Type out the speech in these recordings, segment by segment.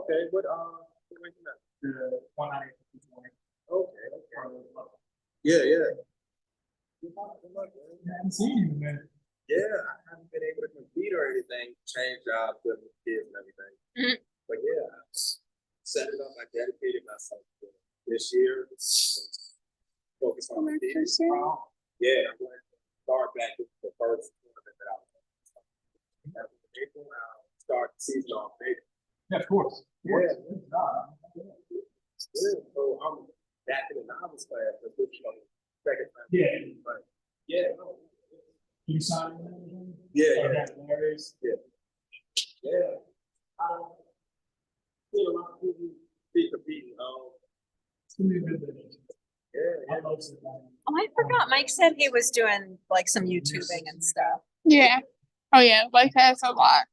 Okay, what rank you at? The 198. Okay. Yeah. I haven't seen you, man. Yeah, I haven't been able to compete or anything, change jobs with kids and everything. But yeah, I set it up. I dedicated myself to this year. Focus on the kids. Yeah, I'm going to start back with the first tournament that I was in. April, I'll start the season off May. Yeah, of course. Yeah. So I'm back in the novice class, but second time. Yeah. But yeah. You signed anything? Yeah. Yeah. I see a lot of people be competing. It's gonna be a good day. Yeah. I love Sitdown. Oh, I forgot. Mike said he was doing like some YouTubing and stuff. Yeah. Oh yeah, like that's a lot.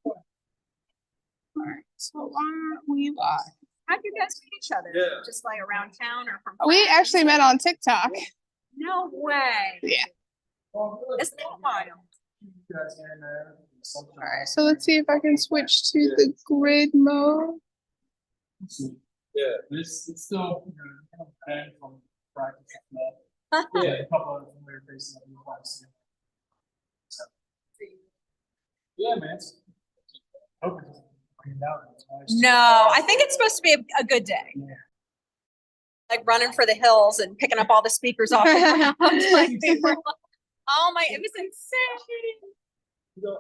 Alright, so why aren't we live? How'd you guys meet each other? Yeah. Just like around town or from We class? actually met on TikTok. No way. Yeah. Isn't that wild? Alright, so let's see if I can switch to the grid mode. Yeah. It's still bad from practice. Yeah. A couple of familiar faces that we've probably seen. So, yeah, man. Hope it doesn't rain out. It's nice. No, I think it's supposed to be a good day. Yeah. Like running for the hills and picking up all the speakers off the ground. Like people. Oh my, it was insane. Nope.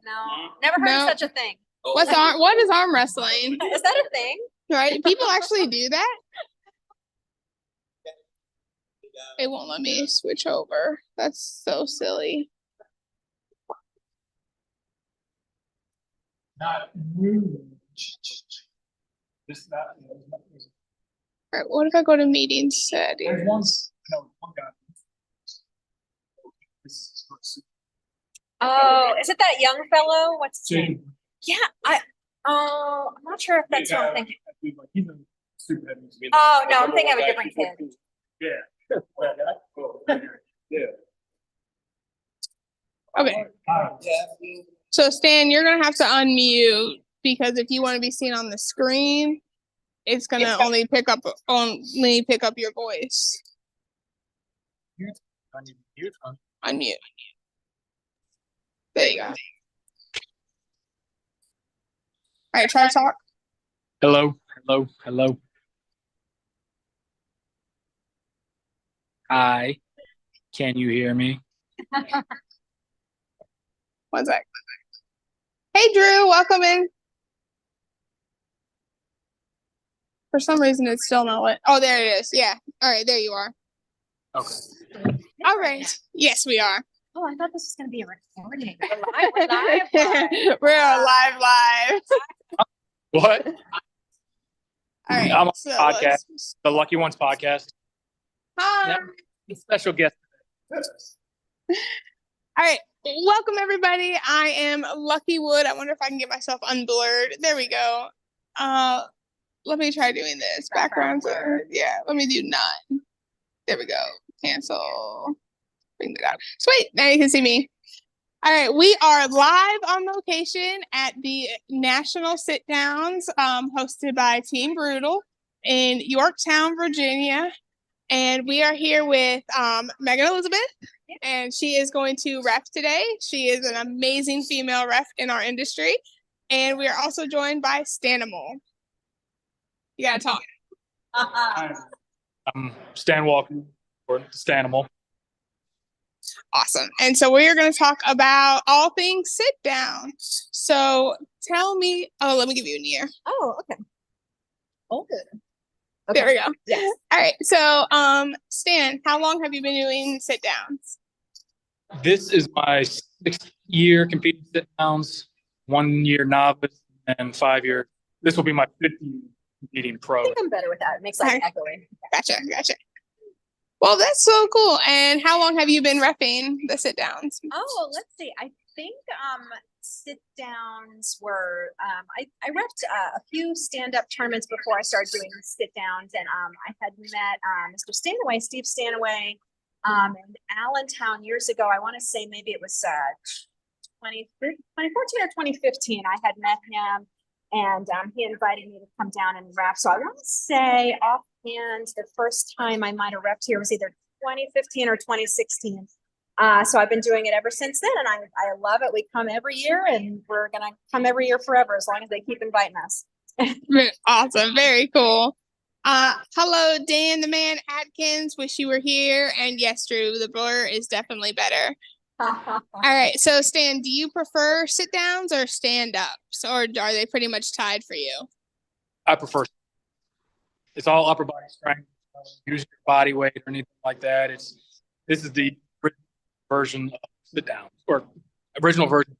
No, never heard No. of such a thing. What is arm wrestling? Is that a thing? Right? People actually do that? It won't let me switch over. That's so silly. Not rude. Just that. Alright, what if I go to meetings There's settings? one guy. This is Oh, is it that young fellow? What's his name? Jacob. Yeah, I'm not sure if that's what I'm thinking. He's a super heavy. Oh, no, I'm thinking of a different kid. Yeah. Yeah. Okay. So Stan, you're gonna have to unmute because if you want to be seen on the screen, it's gonna only pick up your voice. Unmute. There you go. All right, try to talk. Hello. Hi. Can you hear me? One sec. Hey, Drew, welcome in. For some reason, it's still not lit. Oh, there it is. Yeah. All right, there you are. Okay. All right. Yes, we are. Oh, I thought this was going to be a recording. We're live. We're live. What? All right. I'm on so podcast. let's- The Lucky Ones podcast. Hi. Yep. Special guest. All right. Welcome, everybody. I am Lucky Wood. I wonder if I can get myself unblurred. There we go. Let me try doing this. Backgrounds are, yeah, let me do none. There we go. Cancel. Bring that out. Sweet. Now you can see me. All right. We are live on location at the National Sit-Downs, hosted by Team Brutal in Yorktown, Virginia. And we are here with Megan Elizabeth, and she is going to ref today. She is an amazing female ref in our industry. And we are also joined by Stanimal. You gotta talk. I'm Stan Walker, or Stanimal. Awesome. And so we're going to talk about all things sit down. So tell me, let me give you an ear. Oh, okay. Oh, good. There we go. Yes. All right. So, Stan, how long have you been doing sit downs? This is my 6th year competing sit-downs, 1 year novice, and 5 year. This will be my 5th year competing pro. I think I'm better with that. It makes like echoing. Gotcha. Well, that's so cool. And how long have you been repping the sit downs? Oh, let's see. I think sit downs were I repped a few stand-up tournaments before I started doing sit downs, and I had met Mr. Stanaway, Steve Stanaway, in Allentown years ago. I want to say maybe it was 2014 or 2015. I had met him, and he invited me to come down and rep. So I want to say offhand, the first time I might have repped here was either 2015 or 2016. So I've been doing it ever since then, and I love it. We come every year, and we're gonna come every year forever as long as they keep inviting us. Awesome, very cool. Hello, Dan the Man Atkins. Wish you were here. And yes, Drew, the blur is definitely better. All right, so Stan, do you prefer sit downs or stand ups, or are they pretty much tied for you? I prefer. It's all upper body strength. Use your body weight or anything like that. This is the version of sit down, or original version,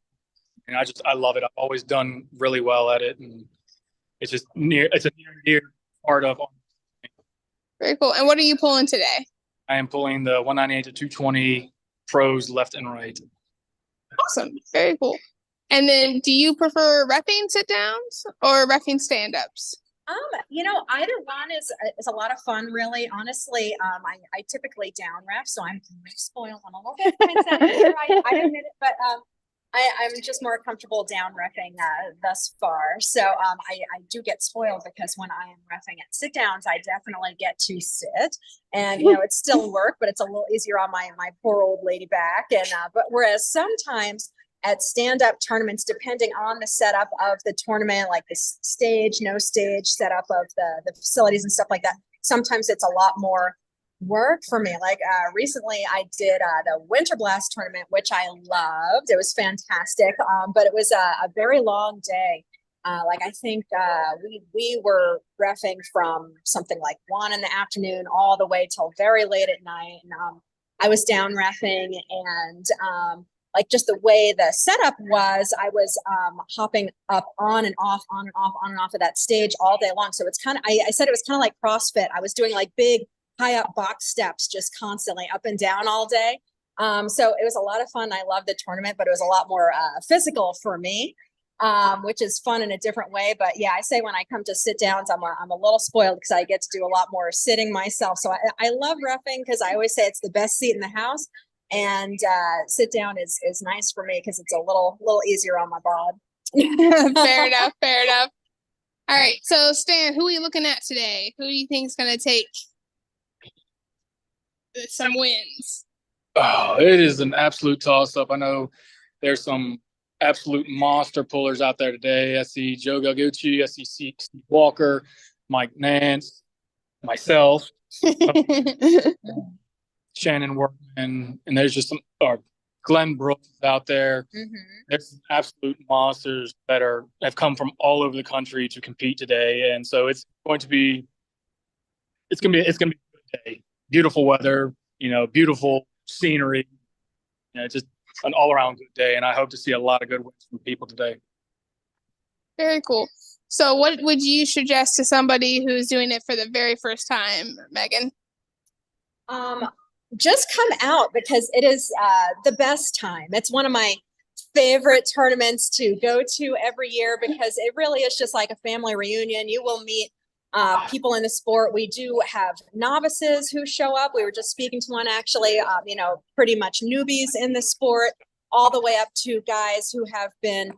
and I love it. I've always done really well at it, and it's a near part of. Very cool. And what are you pulling today? I am pulling the 198 to 220 pros left and right. Awesome. Very cool. And then do you prefer repping sit downs or repping stand ups? Either one is a lot of fun, really. Honestly, I typically down rep, so I'm spoiled on a little bit. I admit it, but I'm just more comfortable down reffing thus far. So I do get spoiled because when I am reffing at sit downs, I definitely get to sit, and it's still work, but it's a little easier on my poor old lady back. And but whereas sometimes at stand-up tournaments, depending on the setup of the tournament, like the stage, no stage setup of the facilities and stuff like that, sometimes it's a lot more work for me. Like recently I did the Winter Blast tournament, which I loved. It was fantastic, but it was a very long day. Like I think we were reffing from something like 1 p.m. all the way till very late at night. And I was down reffing, and like just the way the setup was, I was hopping up on and off of that stage all day long. So it's kind of, I said it was kind of like CrossFit. I was doing like big high up box steps just constantly up and down all day. So it was a lot of fun. I loved the tournament, but it was a lot more physical for me, which is fun in a different way. But yeah, I say when I come to sit downs, I'm a little spoiled because I get to do a lot more sitting myself. So I love reffing because I always say it's the best seat in the house. And sit down is nice for me because it's a little easier on my bod. Fair enough. All right, so Stan, who are you looking at today? Who do you think is going to take some wins? Oh, it is an absolute toss-up. I know there's some absolute monster pullers out there today. I see Joe Galgucci, I see Steve Walker, Mike Nance, myself. Shannon Workman, and there's just some Glenn Brooks out there. Mm-hmm. There's absolute monsters that have come from all over the country to compete today, and so it's gonna be a good day. Beautiful weather, beautiful scenery, just an all around good day, and I hope to see a lot of good wins from people today. Very cool. So, what would you suggest to somebody who's doing it for the very first time, Megan? Just come out because it is the best time. It's one of my favorite tournaments to go to every year because it really is just like a family reunion. You will meet people in the sport. We do have novices who show up. We were just speaking to one actually, pretty much newbies in the sport, all the way up to guys who have been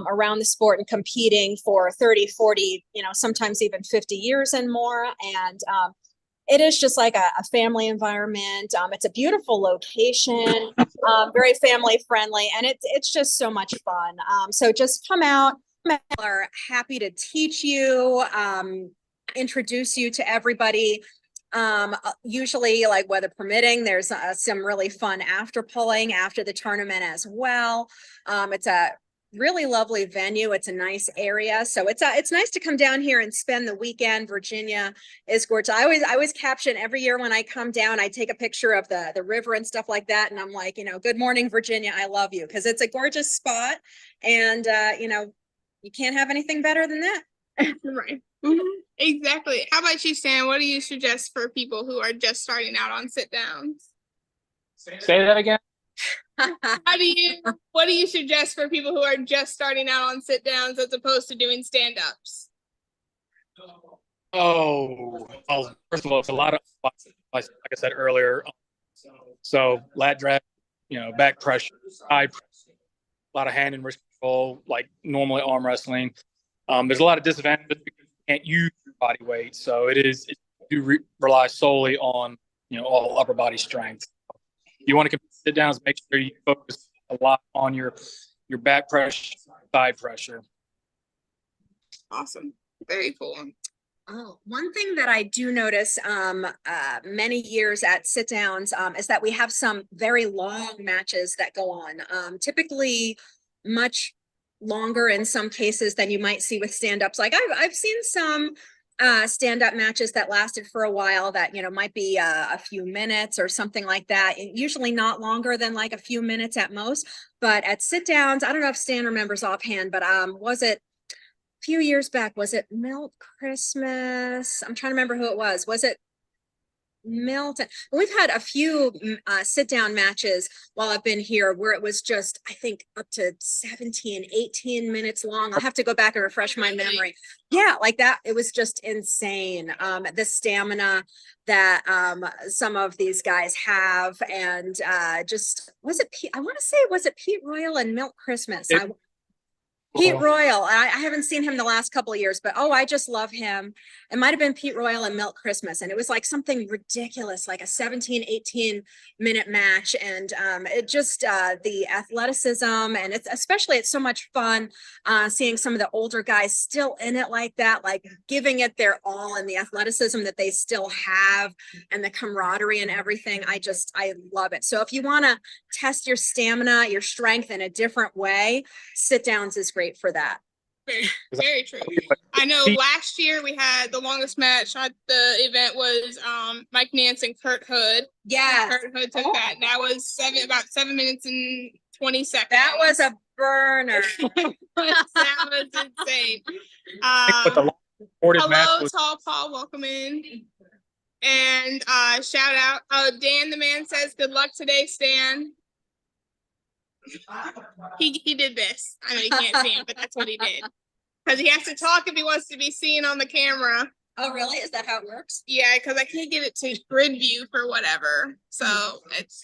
around the sport and competing for 30, 40, sometimes even 50 years and more. And it is just like a family environment. It's a beautiful location, very family friendly, and it's just so much fun. So just come out. We're happy to teach you, introduce you to everybody. Usually, like weather permitting, there's some really fun after pulling after the tournament as well. It's a really lovely venue. It's a nice area. So it's nice to come down here and spend the weekend. Virginia is gorgeous. I always caption every year when I come down, I take a picture of the river and stuff like that. And I'm like, good morning, Virginia. I love you. Cause it's a gorgeous spot. And, you can't have anything better than that. Right. Mm-hmm. Exactly. How about you, Stan? What do you suggest for people who are just starting out on sit downs? Say that again. What do you suggest for people who are just starting out on sit downs as opposed to doing stand ups? Oh, well, first of all, it's a lot of, like I said earlier, So lat drag, back pressure, eye pressure, a lot of hand and wrist control, like normally arm wrestling. There's a lot of disadvantages because you can't use your body weight. So rely solely on, all upper body strength. You want to sit down, make sure you focus a lot on your back pressure, side pressure. Awesome. Very cool. Oh, one thing that I do notice many years at sit downs is that we have some very long matches that go on. Typically much longer in some cases than you might see with stand-ups. Like I've seen some stand-up matches that lasted for a while that might be a few minutes or something like that. Usually not longer than like a few minutes at most. But at sit downs, I don't know if Stan remembers offhand, but was it few years back, was it Milk Christmas? I'm trying to remember who it was. Was it Milton? We've had a few sit down matches while I've been here where it was just, I think, up to 17, 18 minutes long. I'll have to go back and refresh my memory. Yeah, like that. It was just insane. The stamina that some of these guys have, and was it Pete Royal and Milk Christmas? Pete Royal. I haven't seen him the last couple of years, but I just love him. It might have been Pete Royal and Milk Christmas. And it was like something ridiculous, like a 17, 18-minute match. And it just the athleticism, and it's so much fun seeing some of the older guys still in it like that, like giving it their all, and the athleticism that they still have and the camaraderie and everything. I love it. So if you want to test your stamina, your strength in a different way, sit downs is great for that. Very, very true. I know last year we had the longest match at the event was Mike Nance and Kurt Hood. Yeah. Kurt Hood took that. That was about 7 minutes and 20 seconds. That was a burner. That was insane. Hello, Tall Paul, welcome in. And shout out. Dan the man says, good luck today, Stan. He did this. I know you can't see him, but that's what he did. Because he has to talk if he wants to be seen on the camera. Oh, really? Is that how it works? Yeah, because I can't get it to grid view for whatever. So it's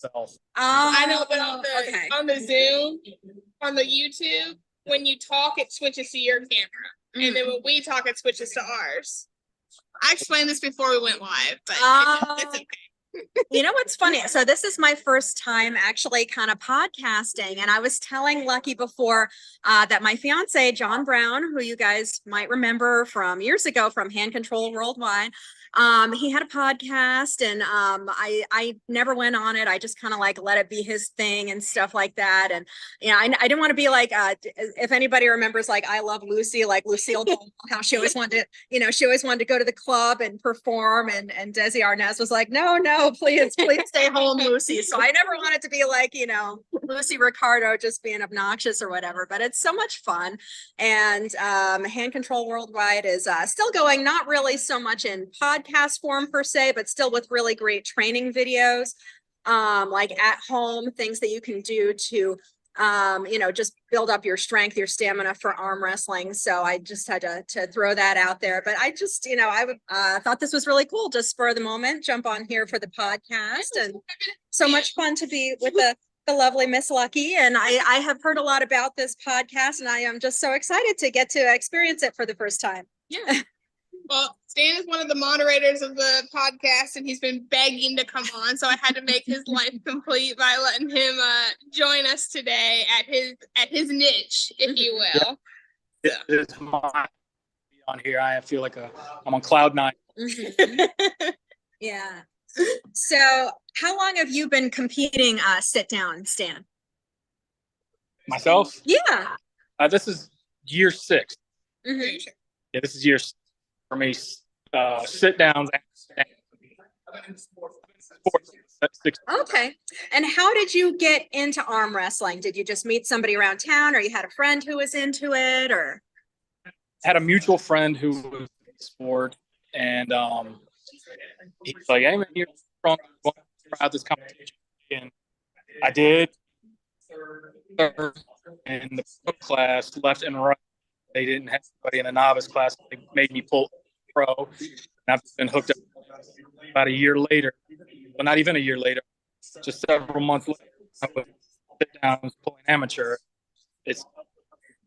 myself. I know, but on the Zoom, on the YouTube, when you talk, it switches to your camera. And then when we talk, it switches to ours. I explained this before we went live, but it's okay. You know what's funny? So this is my first time actually kind of podcasting, and I was telling Lucky before that my fiance John Brown, who you guys might remember from years ago from Hand Control Worldwide, he had a podcast, and I never went on it. I just kind of like let it be his thing and stuff like that. And I didn't want to be like if anybody remembers like I Love Lucy, like Lucille Ball, how she always wanted to go to the club and perform, and Desi Arnaz was like, no, please stay home, Lucy. So I never wanted to be like Lucy Ricardo just being obnoxious or whatever, but it's so much fun. And Hand Control Worldwide is still going, not really so much in podcast form per se, but still with really great training videos, like at home, things that you can do to just build up your strength, your stamina for arm wrestling. So I just had to throw that out there. But I just, I thought this was really cool. Just spur of the moment, jump on here for the podcast, and so much fun to be with the lovely Miss Lucky. And I have heard a lot about this podcast, and I am just so excited to get to experience it for the first time. Yeah. Well, Stan is one of the moderators of the podcast, and he's been begging to come on, so I had to make his life complete by letting him join us today at his niche, if you will. Yeah. It's on here. I feel like I'm on cloud nine. Mm-hmm. Yeah. So, how long have you been competing sit down, Stan? Myself? Yeah. This is year 6. Mm-hmm. Yeah, this is year 6 for me. Sit downs. Okay. And how did you get into arm wrestling? Did you just meet somebody around town, or you had a friend who was into it, or? Had a mutual friend who was in the sport, and he's like, "Hey man, you're strong. Try out this competition." And I did. In the pro class, left and right, they didn't have anybody in the novice class. They made me pull pro. And I've been hooked up about a year later. well, not even a year later, just several months later, I was Sitdown pulling amateur. It's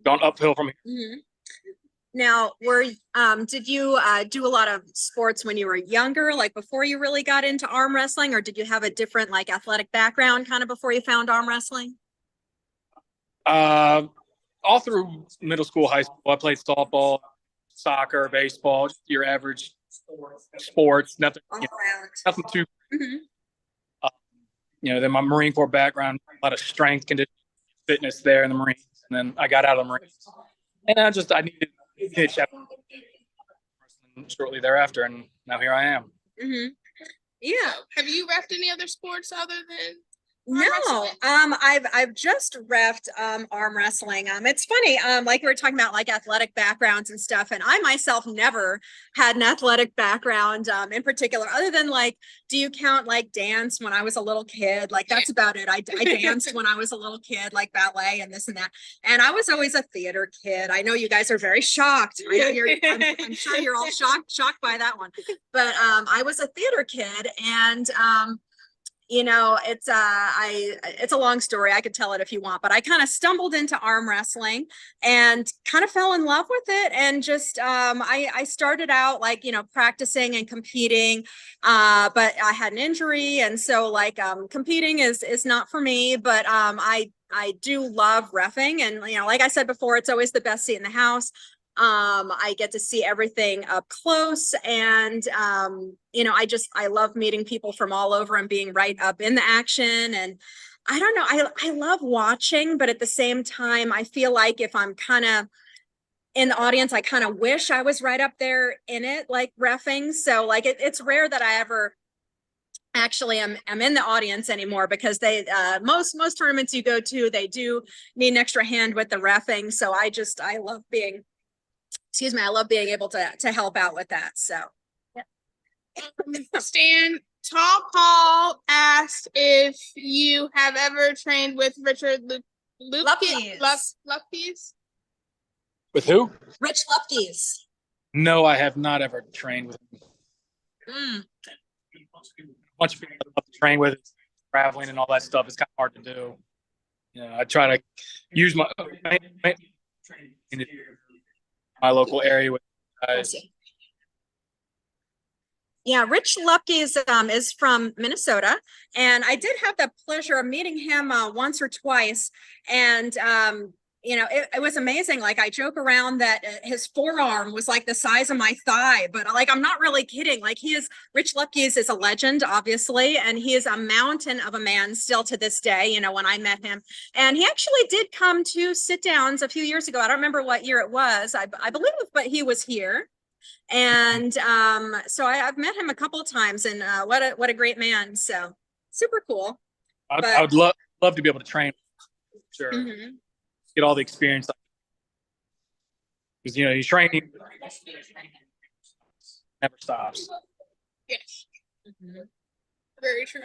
gone uphill from here. Now, did you do a lot of sports when you were younger, like before you really got into arm wrestling, or did you have a different like athletic background kind of before you found arm wrestling? All through middle school, high school, I played softball, soccer, baseball, just your average sports, nothing, nothing too. Then my Marine Corps background, a lot of strength, conditioning, fitness there in the Marines, and then I got out of the Marines, and I needed a pitch shortly thereafter, and now here I am. Yeah. Have you reffed any other sports other than? No, I've just reffed arm wrestling. It's funny, like we were talking about like athletic backgrounds and stuff, and I myself never had an athletic background in particular, other than like, do you count like dance when I was a little kid? Like that's about it. I danced when I was a little kid, like ballet and this and that. And I was always a theater kid. I know you guys are very shocked. I know I'm sure you're all shocked by that one. But I was a theater kid, and it's a long story. I could tell it if you want, but I kind of stumbled into arm wrestling and kind of fell in love with it. And just, I started out like, practicing and competing, but I had an injury. And so like, competing is not for me, but, I do love reffing. And, like I said before, it's always the best seat in the house. I get to see everything up close, and I love meeting people from all over and being right up in the action. And I don't know, I love watching, but at the same time I feel like if I'm kind of in the audience, I kind of wish I was right up there in it, like reffing. So like it's rare that I ever actually I'm in the audience anymore, because they most tournaments you go to, they do need an extra hand with the reffing. So I love being able to help out with that. So, yeah. Stan, Tall Paul asked if you have ever trained with Richard Lupke's. With who? Rich Lupke's. No, I have not ever trained with him. A bunch of people I love to train with, traveling and all that stuff is kind of hard to do. I try to use my local area with guys. Yeah, Rich Lupke's is from Minnesota, and I did have the pleasure of meeting him once or twice, and it was amazing. Like I joke around that his forearm was like the size of my thigh, but like I'm not really kidding. Like Rich Lupke's is a legend, obviously, and he is a mountain of a man still to this day. When I met him, and he actually did come to Sitdowns a few years ago. I don't remember what year it was. I believe, but he was here. And so I've met him a couple of times, and what a great man. So super cool. I would love to be able to train. Sure. Get all the experience. Because you training never stops. Yes. Very true.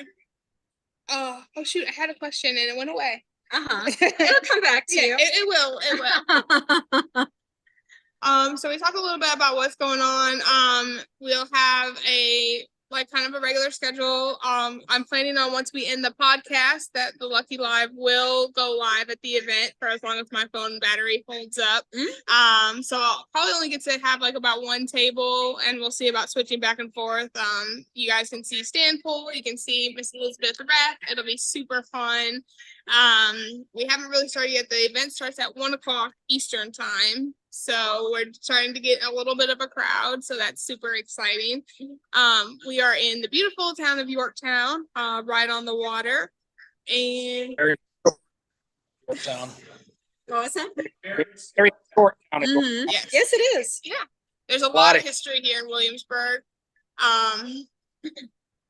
Oh shoot, I had a question and it went away. It'll come back to you. It will. So we talked a little bit about what's going on. We'll have a kind of a regular schedule. I'm planning on, once we end the podcast, that the Lucky Live will go live at the event for as long as my phone battery holds up. So I'll probably only get to have about one table, and we'll see about switching back and forth. You guys can see Stan Pool, you can see Miss Elizabeth Rath. It'll be super fun. We haven't really started yet. The event starts at 1:00 Eastern time. So we're trying to get a little bit of a crowd. So that's super exciting. We are in the beautiful town of Yorktown, right on the water. And Yorktown. What was that? Very short town. Yes. Yes, it is. Yeah. There's a lot of history here in Williamsburg. I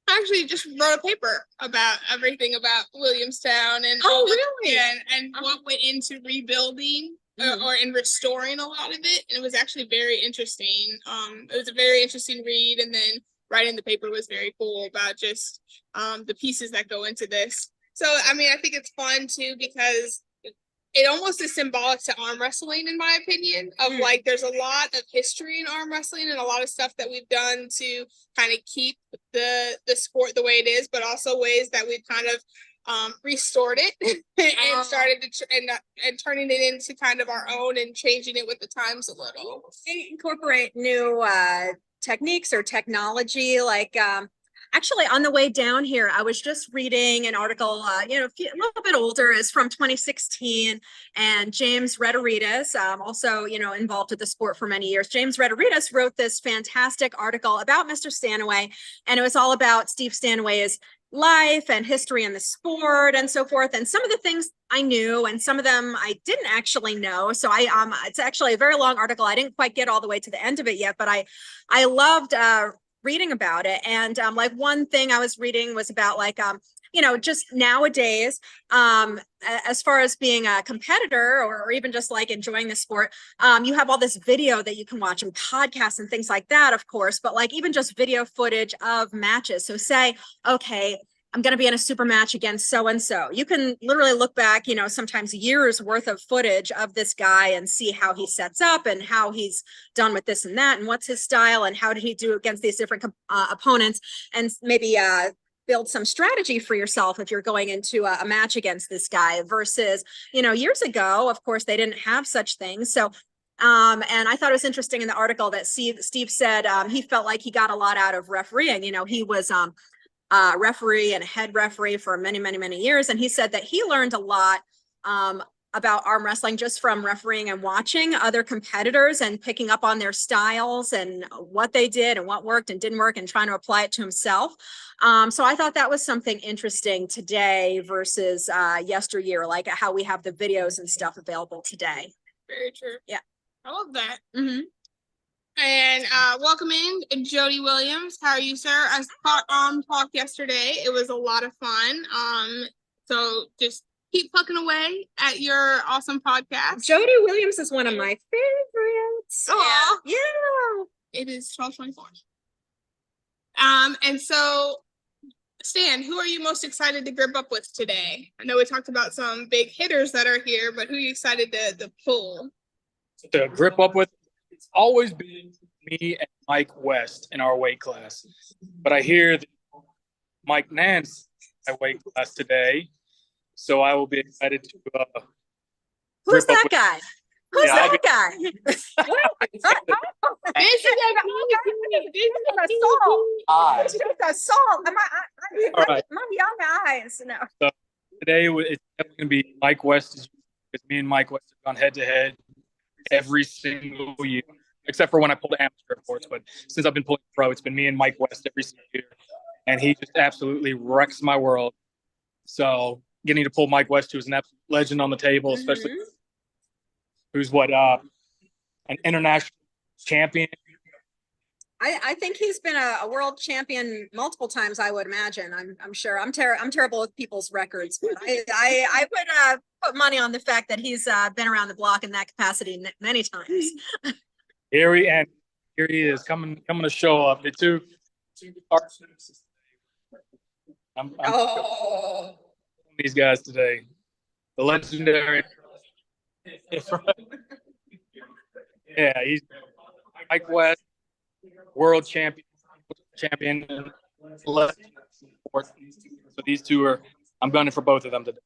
actually just wrote a paper about everything about Williamstown and really? and what went into rebuilding or in restoring a lot of it. And it was actually very interesting. It was a very interesting read, and then writing the paper was very cool about just the pieces that go into this. So I think it's fun too, because it almost is symbolic to arm wrestling, in my opinion, of like there's a lot of history in arm wrestling and a lot of stuff that we've done to kind of keep the sport the way it is, but also ways that we've kind of restored it and started to and turning it into kind of our own and changing it with the times a little. Incorporate new techniques or technology, like actually, on the way down here, I was just reading an article, a little bit older, is from 2016, and James Rederitas, also, involved with the sport for many years. James Rederitas wrote this fantastic article about Mr. Stanaway, and it was all about Steve Stanaway's life and history in the sport and so forth. And some of the things I knew, and some of them I didn't actually know. So it's actually a very long article. I didn't quite get all the way to the end of it yet, but I loved reading about it. And like one thing I was reading was about like just nowadays, as far as being a competitor or even just like enjoying the sport, you have all this video that you can watch and podcasts and things like that, of course, but like even just video footage of matches. So say, okay, I'm going to be in a super match against so-and-so. You can literally look back, sometimes years worth of footage of this guy and see how he sets up and how he's done with this and that, and what's his style and how did he do against these different opponents, and maybe build some strategy for yourself if you're going into a match against this guy versus, years ago, of course, they didn't have such things. So, and I thought it was interesting in the article that Steve said he felt like he got a lot out of refereeing. He was referee and head referee for many, many, many years. And he said that he learned a lot about arm wrestling just from refereeing and watching other competitors and picking up on their styles and what they did and what worked and didn't work and trying to apply it to himself. So I thought that was something interesting today versus yesteryear, like how we have the videos and stuff available today. Very true. Yeah. I love that. Mm-hmm. And welcome in Jody Williams. How are you, sir? I taught talk yesterday. It was a lot of fun. So just keep plucking away at your awesome podcast. Jody Williams is one of my favorites. Oh yeah. It is 12:24. And so Stan, who are you most excited to grip up with today? I know we talked about some big hitters that are here, but who are you excited to pull? To grip up with, it's always been me and Mike West in our weight class. But I hear that Mike Nance in my weight class today, so I will be excited to Who's that guy? Who's that guy? This is assault. My young eyes. No. So today it's definitely going to be Mike West. Because me and Mike West have gone head to head every single year, except for when I pulled amateur reports. But since I've been pulling pro, it's been me and Mike West every single year, and he just absolutely wrecks my world. So getting to pull Mike West, who's an absolute legend on the table, especially who's an international champion. I think he's been a world champion multiple times. I would imagine. I'm sure. I'm terrible with people's records, but I would put money on the fact that he's been around the block in that capacity many times. Here he is coming to show up. The two I'm these guys today. The legendary. Yeah, he's Mike West, world champion. So these two are. I'm gunning for both of them today.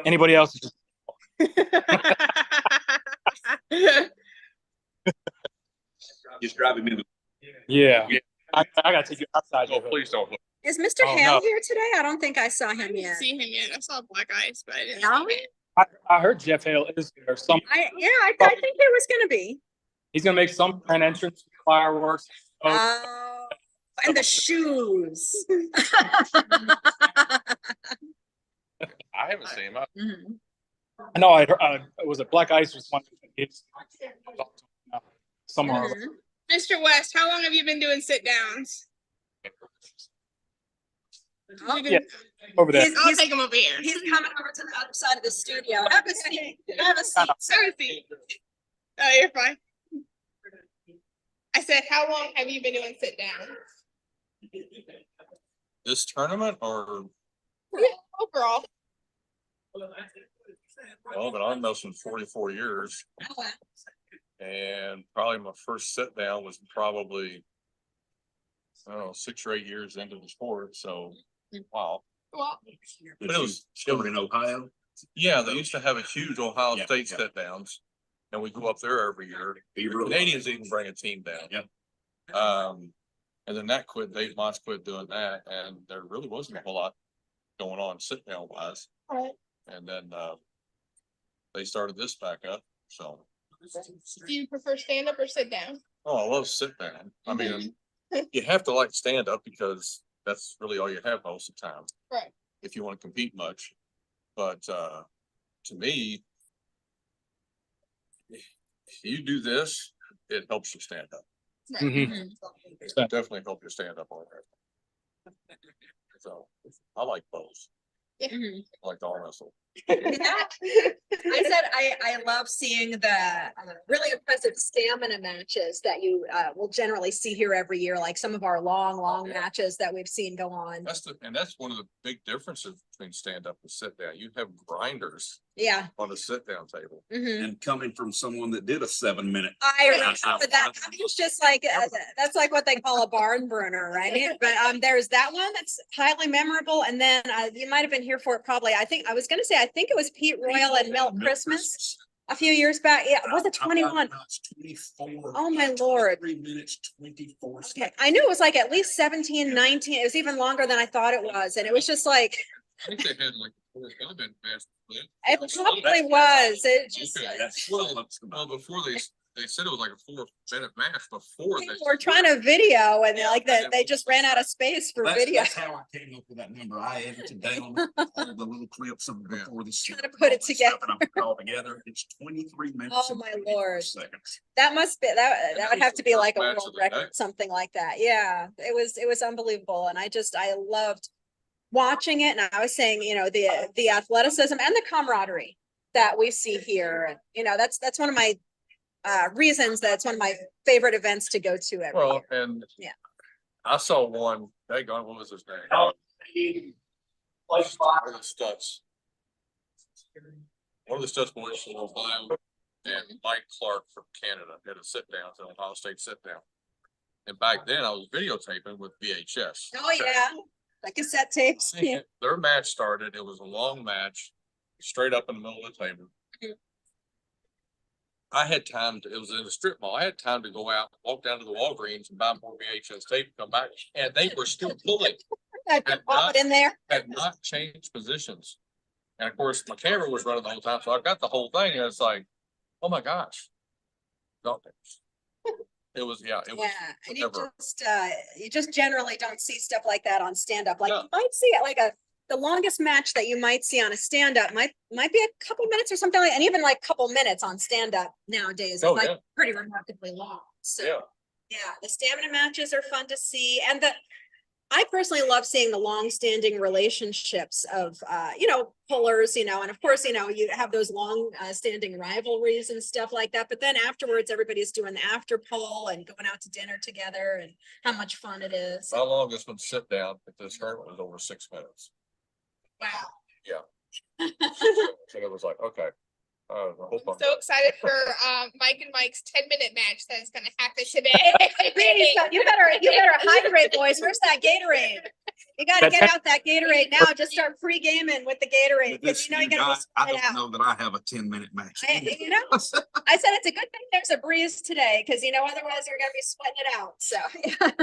Anybody else? Just driving me. Yeah. I gotta take you outside. Oh, please don't. Is Mr. Hale here today? I don't think I saw him I didn't yet. see him yet. I saw Black Ice, but I didn't No? see him. I heard Jeff Hale is there. I think he was going to be. He's gonna make some kind of entrance, fireworks. Oh, and the shoes. I haven't seen him. Mhm. I know. I was it Black Ice was one. Somewhere. Mhm. Mr. West, how long have you been doing sit downs? Oh, Yeah, over there. I'll take him over here. He's coming over to the other side of the studio. Have a seat. Have a seat. Have a seat. Oh, you're fine. I said, how long have you been doing sit down? This tournament or Yeah, overall. Well, I've been on wrestling 44 years, Oh, wow. and probably my first sit down was probably, I don't know, 6 or 8 years into the sport. So, wow. Well, But it was Still in Ohio? Yeah, they used to have a huge Ohio Yeah, State yeah. sit downs, and we go up there every year. Canadians even bring a team down. Yeah. And then that quit. Dave Moss quit doing that, and there really wasn't a whole lot going on sit down wise. right. And then they started this back up. So, Do you prefer stand up or sit down? oh, I love sit down. I mean, you have to like stand up because that's really all you have most of the time. Right. If you want to compete much. But to me, if you do this, it helps you stand up. Right. Mhm. It definitely help you stand up on there. So I like both. Mhm. I like all wrestle. I said I love seeing the really impressive stamina matches that you will generally see here every year, like some of our long Yeah. matches that we've seen go on. That's one of the big differences between stand up and sit down. You have grinders Yeah. on the sit down table. Mhm. And coming from someone that did a 7-minute. I remember that. It's just like that's like what they call a barn burner, right? But there's that one that's highly memorable, and then you might have been here for it probably. I think I think it was Pete Royal and Milk Christmas a few years back. Yeah, was it 21? 24. Oh my Lord. 3 minutes, 24 Okay, seconds. I knew it was like at least 17, 19. It was even longer than I thought it was, and it was just like I think they had like a Forrest Gump match. it probably was. It just Okay, That's well, before they said it was like a 4-minute match before they. people were trying to video, and like that they just ran out of space for video. That's how I came up with that number. I edited down all the little clips of before the. Trying to put it together. And I put it all together. It's 23 minutes. Oh and my 24 Lord. Seconds. That must be that would was have the to be first like a match world of the record, night. something like that. Yeah, it was unbelievable, and I loved watching it. And I was saying, the athleticism and the camaraderie that we see here. That's one of my reasons. That's one of my favorite events to go to every Well, year. and Yeah. I saw one. Daggone, what was his name? One of the Stutz. One of the Stutz boys from Ohio and Mike Clark from Canada had a sit down, an Ohio State sit down. And back then I was videotaping with VHS. Oh yeah, the cassette tapes. Yeah. Their match started. It was a long match, straight up in the middle of the table. Mhm. I had time it was in a strip mall. I had time to go out, walk down to the Walgreens and buy more VHS tape, come back, and they were still pulling, Pop it in there. had not changed positions. And of course, my camera was running the whole time, so I got the whole thing, and it's like, oh my gosh. No, it was, yeah, it was. Yeah, and whatever. you just generally don't see stuff like that on stand up. Like No. you might see it like the longest match that you might see on a stand up might be a couple minutes or something like, and even like a couple minutes on stand up nowadays is Oh, like yeah. pretty remarkably long. So Yeah. yeah, the stamina matches are fun to see, and I personally love seeing the long-standing relationships of, pullers, and of course, you have those long-standing rivalries and stuff like that. But then afterwards, everybody's doing the after pull and going out to dinner together, and how much fun it is. My longest one sit down at this tournament was over 6 minutes. Wow. So it was like, okay. I hope I'm I'm so excited for Mike and Mike's 10-minute match that is going to happen today. Please, you better hydrate, boys. Where's that Gatorade? You got to That's get out that Gatorade now. Just start pre-gaming with the Gatorade, because you This gotta I sweat it out. don't know that I have a 10-minute match. I said it's a good thing there's a breeze today, because otherwise you're gonna be sweating it out. So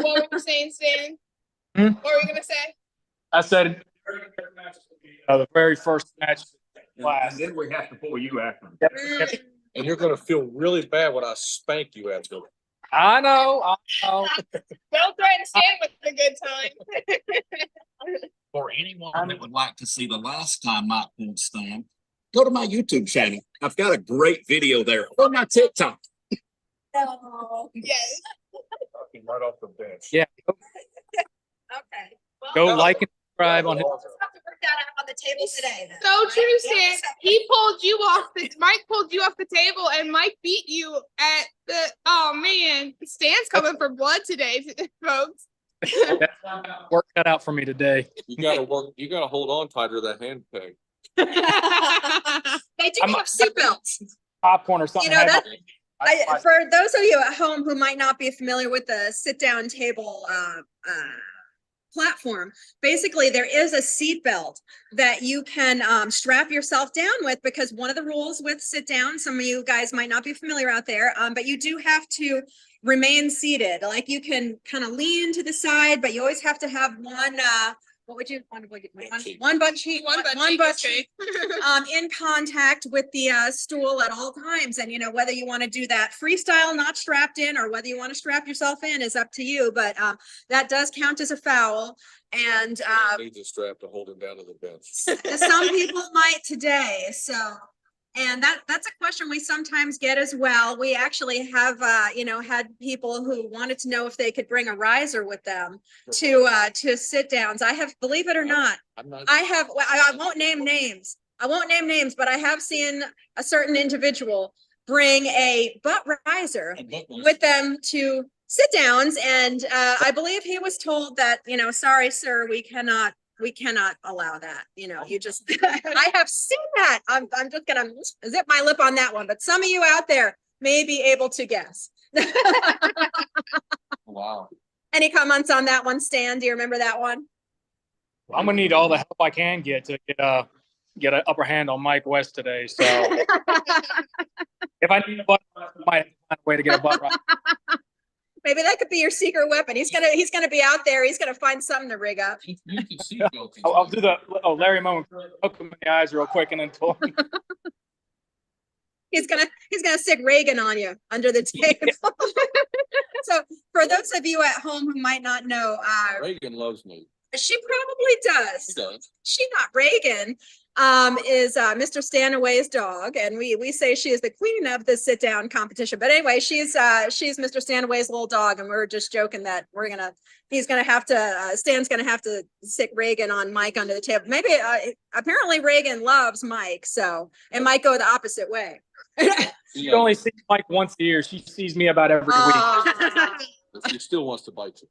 What were you saying, Stan? Hmm? What were you going to say? I said the very first match class. And then we have to pull you after. And you're gonna feel really bad when I spank you after. I know. Don't threaten Stan with a good time. For anyone that would like to see the last time Mike pulled Stan, go to my YouTube channel. I've got a great video there, or my TikTok. no. Yes. Right off the bench. Yeah. Okay. Well, Go No. like and subscribe on his. we'll just have to work that out on the table today. Then. So Right? true, Stan. Yeah. He pulled you off Mike pulled you off the table, and Mike beat you at the, oh man, Stan's coming for blood today, folks. Work cut out for me today. You gotta hold on tighter to that hand peg. They do I'm- have seatbelts. Popcorn or something. You know, had- For those of you at home who might not be familiar with the sit-down table platform, basically there is a seat belt that you can strap yourself down with, because one of the rules with sit down, some of you guys might not be familiar out there, but you do have to remain seated. Like you can kind of lean to the side, but you always have to have one what would you one butt cheek in contact with the stool at all times. And whether you want to do that freestyle, not strapped in, or whether you want to strap yourself in is up to you, but that does count as a foul. And Needs a strap to hold him down to the bench. some people might today. And that's a question we sometimes get as well. We actually have, had people who wanted to know if they could bring a riser with them to sit downs. I have, believe it or not, I won't name names. But I have seen a certain individual bring a butt riser with them to sit downs. And I believe he was told that, sorry, sir, we cannot allow that. You just, I have seen that. I'm just gonna zip my lip on that one, but some of you out there may be able to guess. Wow. Any comments on that one, Stan? Do you remember that one? I'm gonna need all the help I can get to get an upper hand on Mike West today. So if I need a butt, I might find a way to get a butt right. Maybe that could be your secret weapon. He's gonna be out there. He's gonna find something to rig up. You can see I'll do the Larry moment. Look him in the eyes real quick and then pull him. He's gonna stick Reagan on you under the table. So for those of you at home who might not know, Reagan loves me. she probably does. He does. She, not Reagan, is Mr. Stanaway's dog, and we say she is the queen of the sit down competition. But anyway, she's Mr. Stanaway's little dog, and we're just joking that Stan's gonna have to stick Reagan on Mike under the table. Maybe apparently Reagan loves Mike, so it might go the opposite way. She only sees Mike once a year. She sees me about every week. But she still wants to bite you.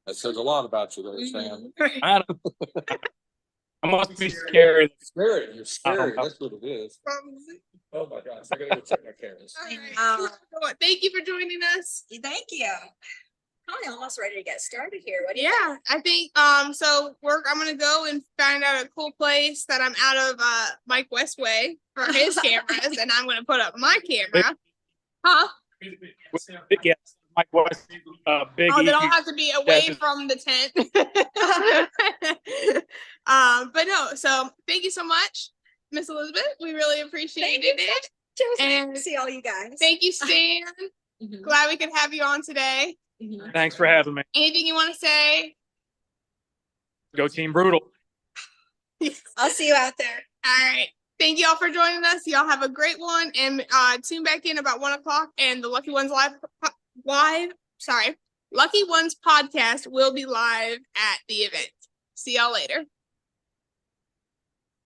That says a lot about you, though, Stan. I must be scary. Scary. You're scary. That's what it is. Oh my gosh. I gotta go check my cameras. All right. Thank you for joining us. Thank you. I'm almost ready to get started here. What do you Yeah, I think so I'm gonna go and find out a cool place that I'm out of Mike West way for his cameras, and I'm gonna put up my camera. Huh? Yeah, Mike West, big. Oh, they don't have to be away from the tent. But no, so thank you so much, Miss Elizabeth. We really appreciated it. and see all you guys. Thank you, Stan. Glad we could have you on today. Thanks for having me. Anything you want to say? Go Team Brutal. I'll see you out there. All right. Thank you all for joining us. Y'all have a great one, and tune back in about 1:00, and the Lucky Ones Lucky Ones podcast will be live at the event. See y'all later.